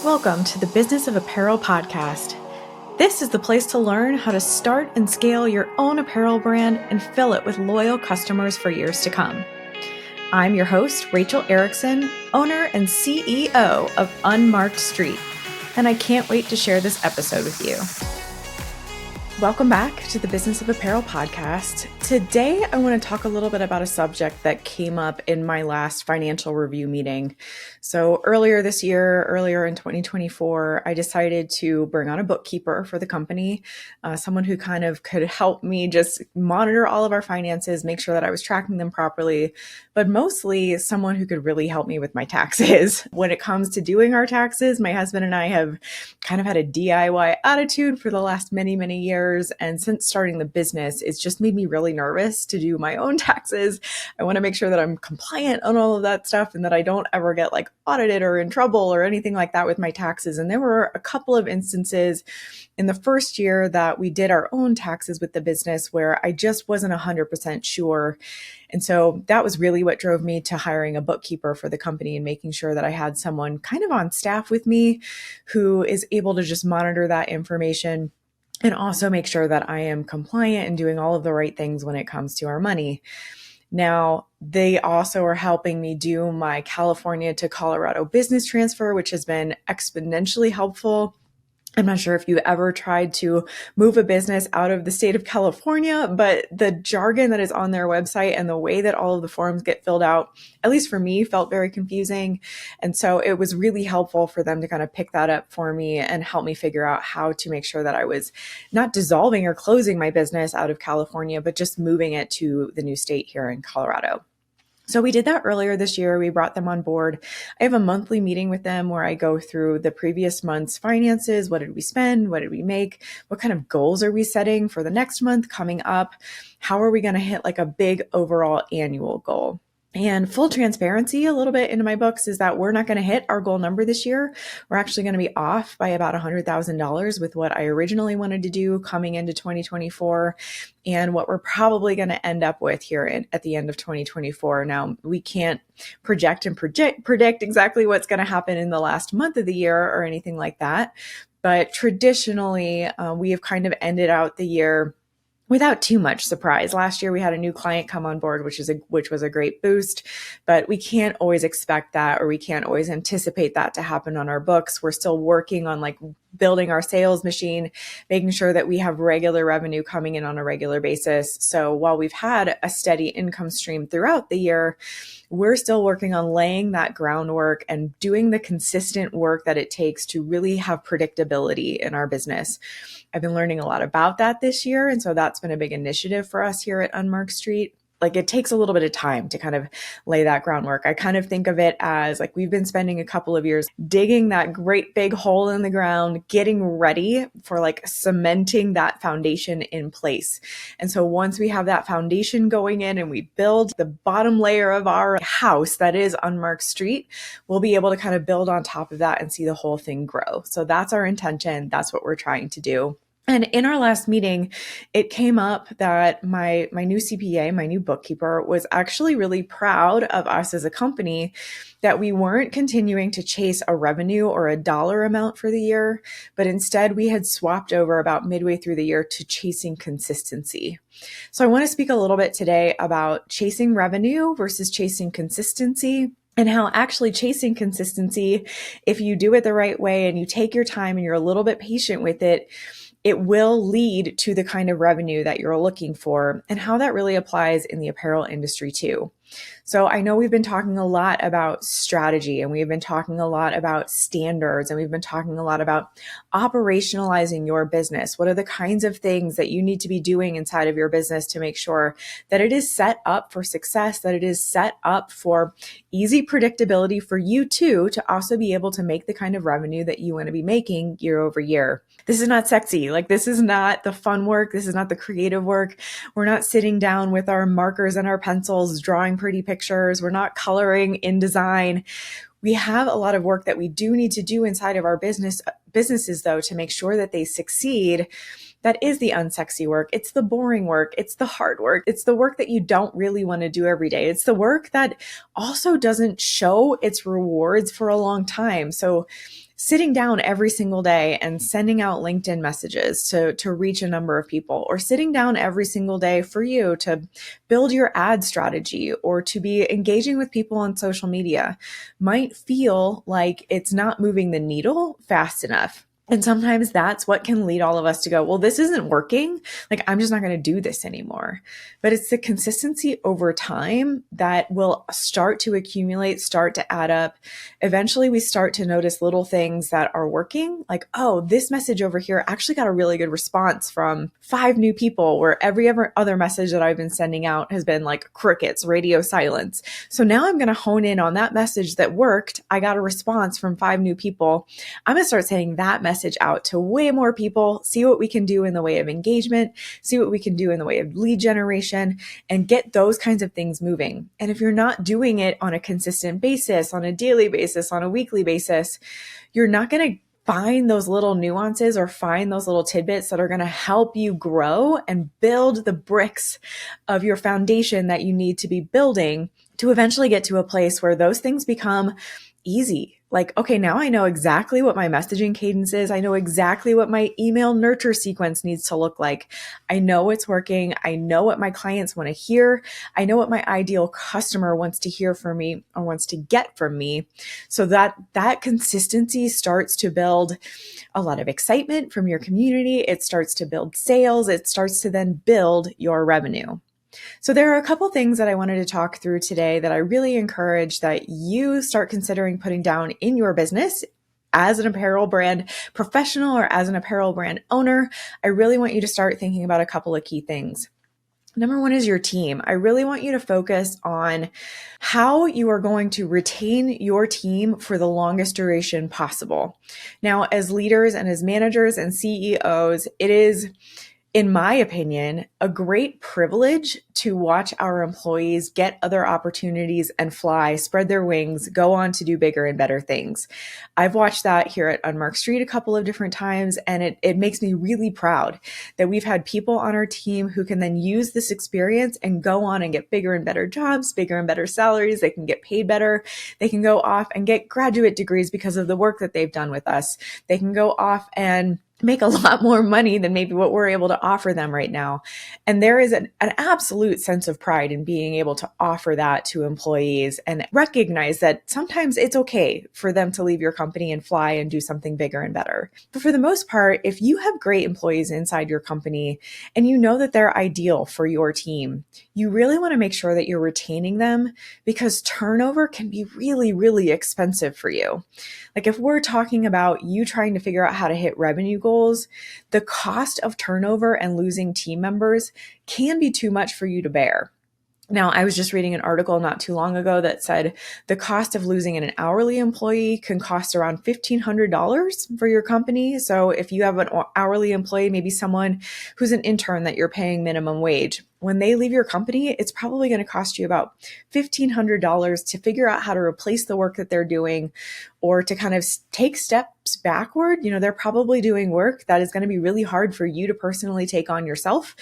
Welcome to the Business of Apparel podcast. This is the place to learn how to start and scale your own apparel brand and fill it with loyal customers for years to come. I'm your host, Rachel Erickson, owner and CEO of Unmarked Street, and I can't wait to share this episode with you. Welcome back to the Business of Apparel podcast. Today, I want to talk a little bit about a subject that came up in my last financial review meeting. So earlier this year, earlier in 2024, I decided to bring on a bookkeeper for the company, someone who kind of could help me just monitor all of our finances, make sure that I was tracking them properly, but mostly someone who could really help me with my taxes. When it comes to doing our taxes, my husband and I have kind of had a DIY attitude for the last many years. And since starting the business, it's just made me really nervous to do my own taxes. I want to make sure that I'm compliant on all of that stuff and that I don't ever get like audited or in trouble or anything like that with my taxes. And there were a couple of instances in the first year that we did our own taxes with the business where I just wasn't 100% sure. And so that was really what drove me to hiring a bookkeeper for the company and making sure that I had someone kind of on staff with me who is able to just monitor that information and also make sure that I am compliant and doing all of the right things when it comes to our money. Now, they also are helping me do my California to Colorado business transfer, which has been exponentially helpful. I'm not sure if you ever tried to move a business out of the state of California, but the jargon that is on their website and the way that all of the forms get filled out, at least for me, felt very confusing. And so it was really helpful for them to kind of pick that up for me and help me figure out how to make sure that I was not dissolving or closing my business out of California, but just moving it to the new state here in Colorado. So we did that earlier this year. We brought them on board. I have a monthly meeting with them where I go through the previous month's finances. What did we spend? What did we make? What kind of goals are we setting for the next month coming up? How are we going to hit like a big overall annual goal? And full transparency a little bit into my books is that we're not going to hit our goal number this year. We're actually going to be off by about $100,000 with what I originally wanted to do coming into 2024 and what we're probably going to end up with here at the end of 2024. Now, we can't predict exactly what's going to happen in the last month of the year or anything like that. But traditionally, we have kind of ended out the year without too much surprise. Last year, we had a new client come on board, which was a great boost, but we can't always expect that, or we can't always anticipate that to happen on our books. We're still working on like building our sales machine, making sure that we have regular revenue coming in on a regular basis. So while we've had a steady income stream throughout the year, we're still working on laying that groundwork and doing the consistent work that it takes to really have predictability in our business. I've been learning a lot about that this year. And so that's been a big initiative for us here at Unmarked Street. Like it takes a little bit of time to kind of lay that groundwork. I kind of think of it as like we've been spending a couple of years digging that great big hole in the ground, getting ready for like cementing that foundation in place. And so once we have that foundation going in and we build the bottom layer of our house that is Unmarked Street, we'll be able to kind of build on top of that and see the whole thing grow. So that's our intention. That's what we're trying to do. And in our last meeting, it came up that my new CPA, my new bookkeeper, was actually really proud of us as a company that we weren't continuing to chase a revenue or a dollar amount for the year, but instead we had swapped over about midway through the year to chasing consistency. So I want to speak a little bit today about chasing revenue versus chasing consistency. And how actually chasing consistency, if you do it the right way and you take your time and you're a little bit patient with it, it will lead to the kind of revenue that you're looking for, and how that really applies in the apparel industry too. So I know we've been talking a lot about strategy, and we've been talking a lot about standards, and we've been talking a lot about operationalizing your business. What are the kinds of things that you need to be doing inside of your business to make sure that it is set up for success, that it is set up for easy predictability for you too, to also be able to make the kind of revenue that you want to be making year over year. This is not sexy. Like this is not the fun work. This is not the creative work. We're not sitting down with our markers and our pencils, drawing pretty pictures. We're not coloring InDesign. We have a lot of work that we do need to do inside of our businesses though, to make sure that they succeed. That is the unsexy work. It's the boring work. It's the hard work. It's the work that you don't really want to do every day. It's the work that also doesn't show its rewards for a long time. So sitting down every single day and sending out LinkedIn messages to reach a number of people, or sitting down every single day for you to build your ad strategy or to be engaging with people on social media might feel like it's not moving the needle fast enough. And sometimes that's what can lead all of us to go, well, this isn't working. Like, I'm just not going to do this anymore. But it's the consistency over time that will start to accumulate, start to add up. Eventually, we start to notice little things that are working. Like, oh, this message over here actually got a really good response from 5 new people, where every other message that I've been sending out has been like crickets, radio silence. So now I'm going to hone in on that message that worked. I got a response from 5 new people. I'm going to start saying that message out to way more people, see what we can do in the way of engagement, see what we can do in the way of lead generation, and get those kinds of things moving. And if you're not doing it on a consistent basis, on a daily basis, on a weekly basis, you're not going to find those little nuances or find those little tidbits that are going to help you grow and build the bricks of your foundation that you need to be building to eventually get to a place where those things become easy. Like, okay, now I know exactly what my messaging cadence is. I know exactly what my email nurture sequence needs to look like. I know it's working. I know what my clients want to hear. I know what my ideal customer wants to hear from me or wants to get from me. So that consistency starts to build a lot of excitement from your community. It starts to build sales. It starts to then build your revenue. So there are a couple things that I wanted to talk through today that I really encourage that you start considering putting down in your business as an apparel brand professional or as an apparel brand owner. I really want you to start thinking about a couple of key things. Number one is your team. I really want you to focus on how you are going to retain your team for the longest duration possible. Now, as leaders and as managers and CEOs, it is, in my opinion, a great privilege to watch our employees get other opportunities and fly, spread their wings, go on to do bigger and better things. I've watched that here at Unmarked Street a couple of different times, and it makes me really proud that we've had people on our team who can then use this experience and go on and get bigger and better jobs, bigger and better salaries. They can get paid better. They can go off and get graduate degrees because of the work that they've done with us. They can go off and make a lot more money than maybe what we're able to offer them right now. And there is an absolute sense of pride in being able to offer that to employees and recognize that sometimes it's okay for them to leave your company and fly and do something bigger and better. But for the most part, if you have great employees inside your company and you know that they're ideal for your team, you really want to make sure that you're retaining them, because turnover can be really, really expensive for you. Like, if we're talking about you trying to figure out how to hit revenue goals, the cost of turnover and losing team members can be too much for you to bear. Now, I was just reading an article not too long ago that said the cost of losing an hourly employee can cost around $1,500 for your company. So if you have an hourly employee, maybe someone who's an intern that you're paying minimum wage, when they leave your company, it's probably going to cost you about $1,500 to figure out how to replace the work that they're doing, or to kind of take steps backward. You know, they're probably doing work that is going to be really hard for you to personally take on yourself.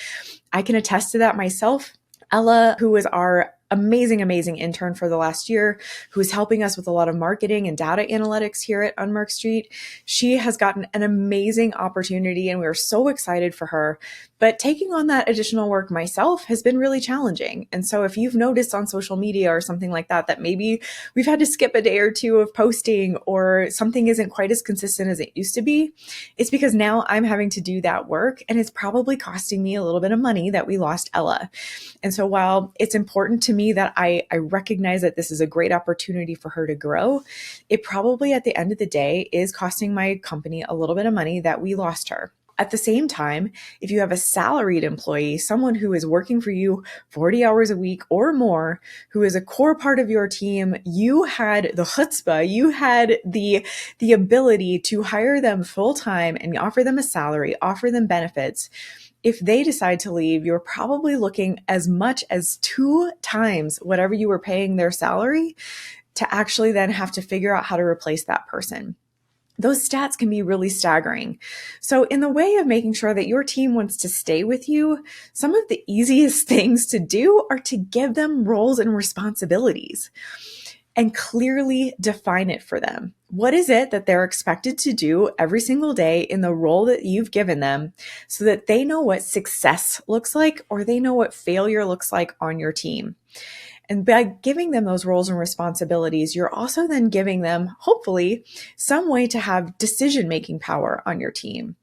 I can attest to that myself. Ella, who was our amazing intern for the last year, who is helping us with a lot of marketing and data analytics here at Unmarked Street. She has gotten an amazing opportunity, and we're so excited for her. But taking on that additional work myself has been really challenging. And so if you've noticed on social media or something like that, that maybe we've had to skip a day or two of posting, or something isn't quite as consistent as it used to be, it's because now I'm having to do that work, and it's probably costing me a little bit of money that we lost Ella. And so while it's important to me that I recognize that this is a great opportunity for her to grow, it probably at the end of the day is costing my company a little bit of money that we lost her. At the same time, if you have a salaried employee, someone who is working for you 40 hours a week or more, who is a core part of your team, you had the chutzpah, you had the ability to hire them full time and offer them a salary, offer them benefits. If they decide to leave, you're probably looking as much as 2 times whatever you were paying their salary to actually then have to figure out how to replace that person. Those stats can be really staggering. So in the way of making sure that your team wants to stay with you, some of the easiest things to do are to give them roles and responsibilities. and clearly define it for them. What is it that they're expected to do every single day in the role that you've given them so that they know what success looks like or they know what failure looks like on your team? And by giving them those roles and responsibilities, you're also then giving them, hopefully, some way to have decision-making power on your team.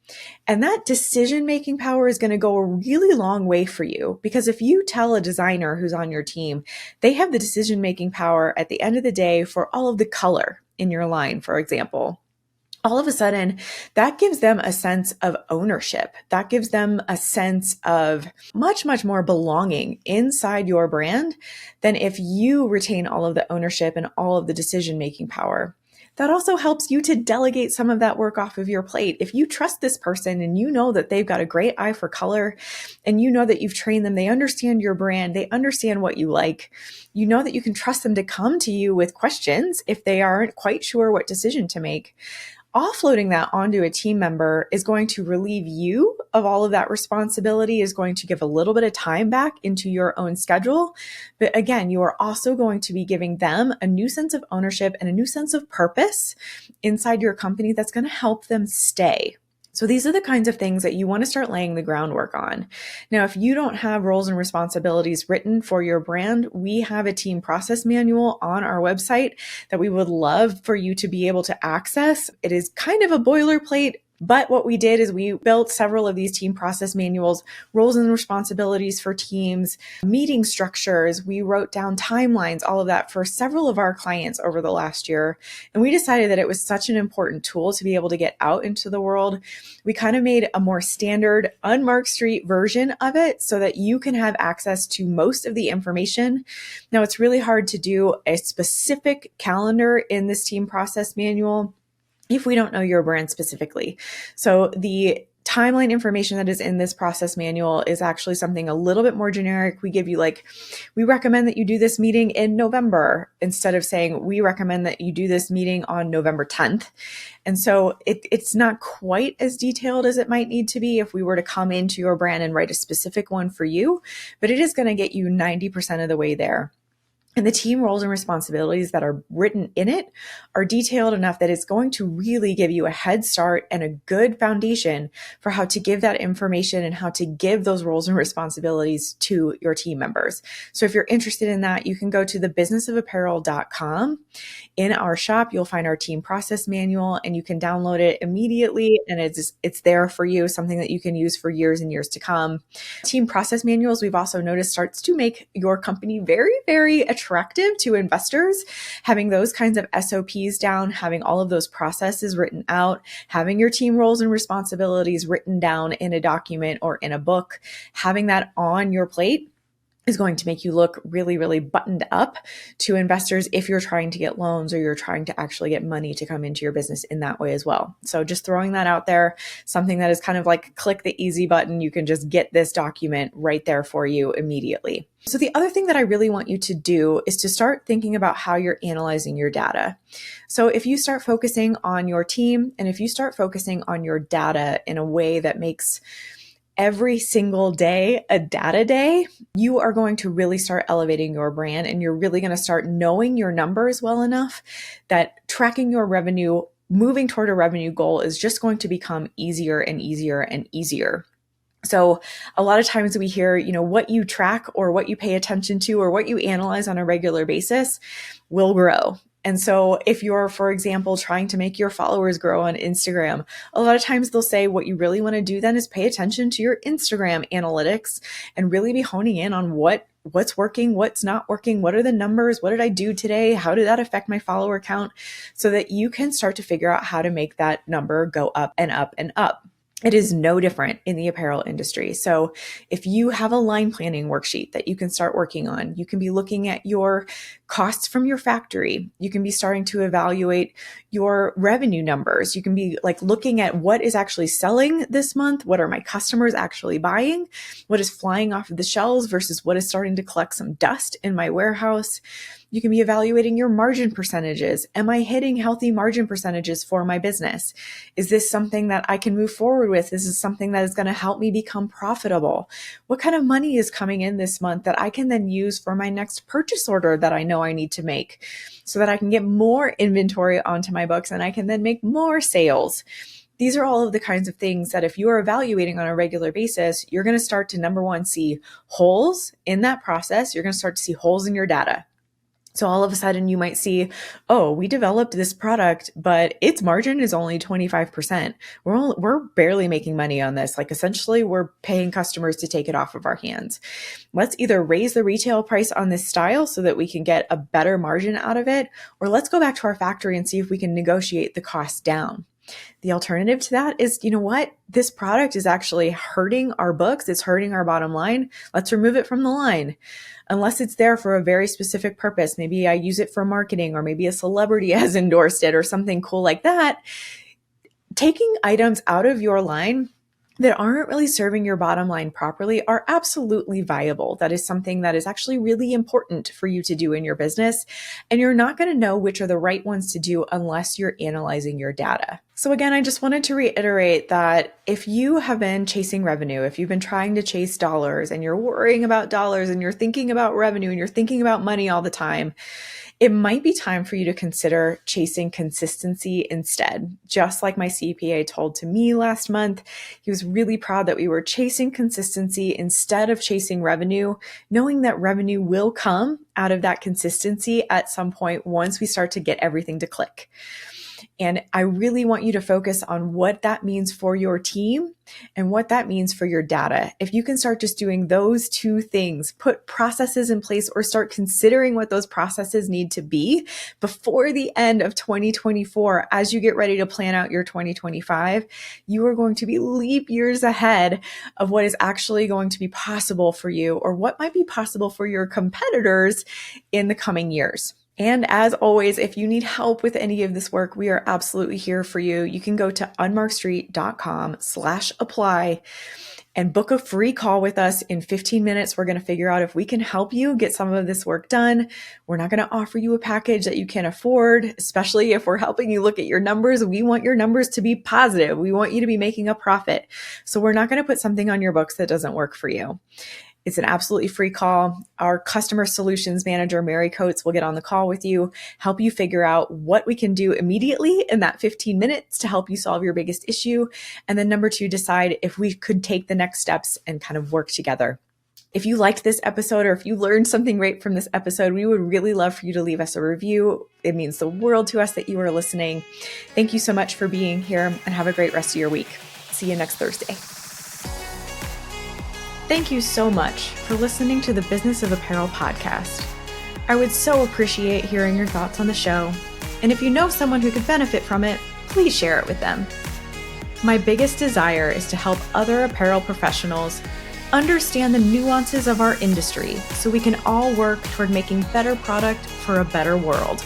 And that decision-making power is going to go a really long way for you, because if you tell a designer who's on your team, they have the decision-making power at the end of the day for all of the color in your line, for example, all of a sudden, that gives them a sense of ownership. That gives them a sense of much, much more belonging inside your brand than if you retain all of the ownership and all of the decision-making power. That also helps you to delegate some of that work off of your plate. If you trust this person and you know that they've got a great eye for color and you know that you've trained them, they understand your brand, they understand what you like, you know that you can trust them to come to you with questions if they aren't quite sure what decision to make. Offloading that onto a team member is going to relieve you of all of that responsibility, is going to give a little bit of time back into your own schedule. But again, you are also going to be giving them a new sense of ownership and a new sense of purpose inside your company that's going to help them stay. So these are the kinds of things that you want to start laying the groundwork on. Now, if you don't have roles and responsibilities written for your brand, we have a team process manual on our website that we would love for you to be able to access. It is kind of a boilerplate, but what we did is we built several of these team process manuals, roles and responsibilities for teams, meeting structures. We wrote down timelines, all of that for several of our clients over the last year. And we decided that it was such an important tool to be able to get out into the world. We kind of made a more standard unmarked street version of it so that you can have access to most of the information. Now, it's really hard to do a specific calendar in this team process manual if we don't know your brand specifically. So the timeline information that is in this process manual is actually something a little bit more generic. We give you we recommend that you do this meeting in November instead of saying we recommend that you do this meeting on November 10th. And so it's not quite as detailed as it might need to be if we were to come into your brand and write a specific one for you, but it is going to get you 90% of the way there. And the team roles and responsibilities that are written in it are detailed enough that it's going to really give you a head start and a good foundation for how to give that information and how to give those roles and responsibilities to your team members. So if you're interested in that, you can go to thebusinessofapparel.com. In our shop, you'll find our team process manual and you can download it immediately. And it's there for you, something that you can use for years and years to come. Team process manuals, we've also noticed, starts to make your company very, very attractive to investors. Having those kinds of SOPs down, having all of those processes written out, having your team roles and responsibilities written down in a document or in a book, having that on your plate is going to make you look really, really buttoned up to investors if you're trying to get loans or you're trying to actually get money to come into your business in that way as well. So just throwing that out there, something that is kind of like click the easy button. You can just get this document right there for you immediately. So the other thing that I really want you to do is to start thinking about how you're analyzing your data. So if you start focusing on your team and if you start focusing on your data in a way that makes every single day a data day, you are going to really start elevating your brand and you're really going to start knowing your numbers well enough that tracking your revenue, moving toward a revenue goal is just going to become easier and easier and easier. So a lot of times we hear, what you track or what you pay attention to or what you analyze on a regular basis will grow. And so if you're, for example, trying to make your followers grow on Instagram, a lot of times they'll say what you really want to do then is pay attention to your Instagram analytics and really be honing in on what's working, what's not working, what are the numbers, what did I do today, how did that affect my follower count, so that you can start to figure out how to make that number go up and up and up. It is no different in the apparel industry. So if you have a line planning worksheet that you can start working on, you can be looking at your costs from your factory. You can be starting to evaluate your revenue numbers. You can be looking at what is actually selling this month. What are my customers actually buying? What is flying off of the shelves versus what is starting to collect some dust in my warehouse? You can be evaluating your margin percentages. Am I hitting healthy margin percentages for my business? Is this something that I can move forward with? Is this something that is going to help me become profitable? What kind of money is coming in this month that I can then use for my next purchase order that I know I need to make so that I can get more inventory onto my books and I can then make more sales? These are all of the kinds of things that if you are evaluating on a regular basis, you're going to start to, number one, see holes in that process. You're going to start to see holes in your data. So all of a sudden you might see, oh, we developed this product, but its margin is only 25%. We're barely making money on this. Like essentially we're paying customers to take it off of our hands. Let's either raise the retail price on this style so that we can get a better margin out of it, or let's go back to our factory and see if we can negotiate the cost down. The alternative to that is, you know what? This product is actually hurting our books. It's hurting our bottom line. Let's remove it from the line. Unless it's there for a very specific purpose. Maybe I use it for marketing, or maybe a celebrity has endorsed it or something cool like that. Taking items out of your line that aren't really serving your bottom line properly are absolutely viable. That is something that is actually really important for you to do in your business. And you're not going to know which are the right ones to do unless you're analyzing your data. So again, I just wanted to reiterate that if you have been chasing revenue, if you've been trying to chase dollars and you're worrying about dollars and you're thinking about revenue and you're thinking about money all the time, it might be time for you to consider chasing consistency instead. Just like my CPA told to me last month, he was really proud that we were chasing consistency instead of chasing revenue, knowing that revenue will come out of that consistency at some point once we start to get everything to click. And I really want you to focus on what that means for your team and what that means for your data. If you can start just doing those two things, put processes in place or start considering what those processes need to be before the end of 2024, as you get ready to plan out your 2025, you are going to be leap years ahead of what is actually going to be possible for you or what might be possible for your competitors in the coming years. And as always, if you need help with any of this work, we are absolutely here for you. You can go to unmarkstreet.com/apply and book a free call with us in 15 minutes. We're going to figure out if we can help you get some of this work done. We're not going to offer you a package that you can't afford, especially if we're helping you look at your numbers. We want your numbers to be positive. We want you to be making a profit. So we're not going to put something on your books that doesn't work for you. It's an absolutely free call. Our customer solutions manager, Mary Coates, will get on the call with you, help you figure out what we can do immediately in that 15 minutes to help you solve your biggest issue. And then number two, decide if we could take the next steps and kind of work together. If you liked this episode or if you learned something great from this episode, we would really love for you to leave us a review. It means the world to us that you are listening. Thank you so much for being here and have a great rest of your week. See you next Thursday. Thank you so much for listening to the Business of Apparel podcast. I would so appreciate hearing your thoughts on the show. And if you know someone who could benefit from it, please share it with them. My biggest desire is to help other apparel professionals understand the nuances of our industry so we can all work toward making better product for a better world.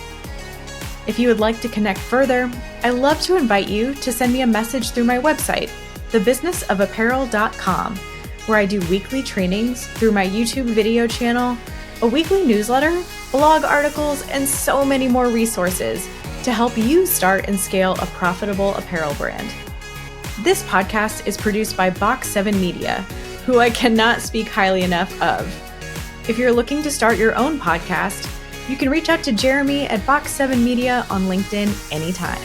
If you would like to connect further, I'd love to invite you to send me a message through my website, thebusinessofapparel.com, where I do weekly trainings through my YouTube video channel, a weekly newsletter, blog articles, and so many more resources to help you start and scale a profitable apparel brand. This podcast is produced by Box 7 Media, who I cannot speak highly enough of. If you're looking to start your own podcast, you can reach out to Jeremy at Box 7 Media on LinkedIn anytime.